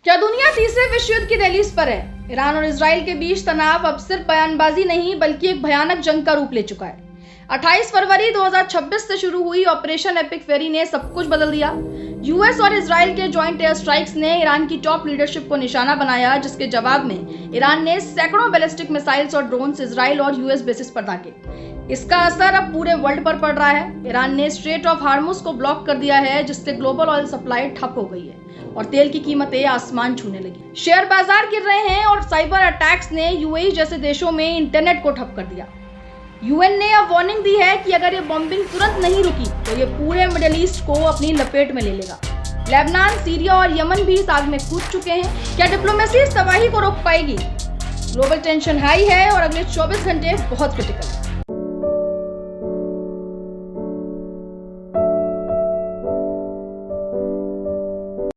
क्या दुनिया तीसरे विश्व युद्ध की दहलीज पर है? ईरान और इजराइल के बीच तनाव अब सिर्फ बयानबाजी नहीं बल्कि एक भयानक जंग का रूप ले चुका है। 28 फरवरी 2026 से शुरू हुई ऑपरेशन एपिक फेरी ने सब कुछ बदल दिया। यूएस और इजराइल के जॉइंट एयर स्ट्राइक्स ने ईरान की टॉप लीडरशिप को निशाना बनाया, जिसके जवाब में ईरान ने सैकड़ों बैलिस्टिक मिसाइल्स और ड्रोन्स इजराइल और यूएस बेसिस पर दागे। इसका असर अब पूरे वर्ल्ड पर पड़ रहा है। ईरान ने स्ट्रेट ऑफ हार्मुज को ब्लॉक कर दिया है, जिससे ग्लोबल ऑयल सप्लाई ठप हो गई है और तेल की कीमतें आसमान छूने लगी। शेयर बाजार गिर रहे हैं और साइबर अटैक्स ने यूएई जैसे देशों में इंटरनेट को ठप कर दिया। यूएन ने अब वार्निंग दी है कि अगर ये बॉम्बिंग तुरंत नहीं रुकी तो ये पूरे मिडिल ईस्ट को अपनी लपेट में ले लेगा। लेबनान, सीरिया और यमन भी इस आग में कूद चुके हैं। क्या डिप्लोमेसी इस तबाही को रोक पाएगी? ग्लोबल टेंशन हाई है और अगले 24 घंटे बहुत क्रिटिकल है।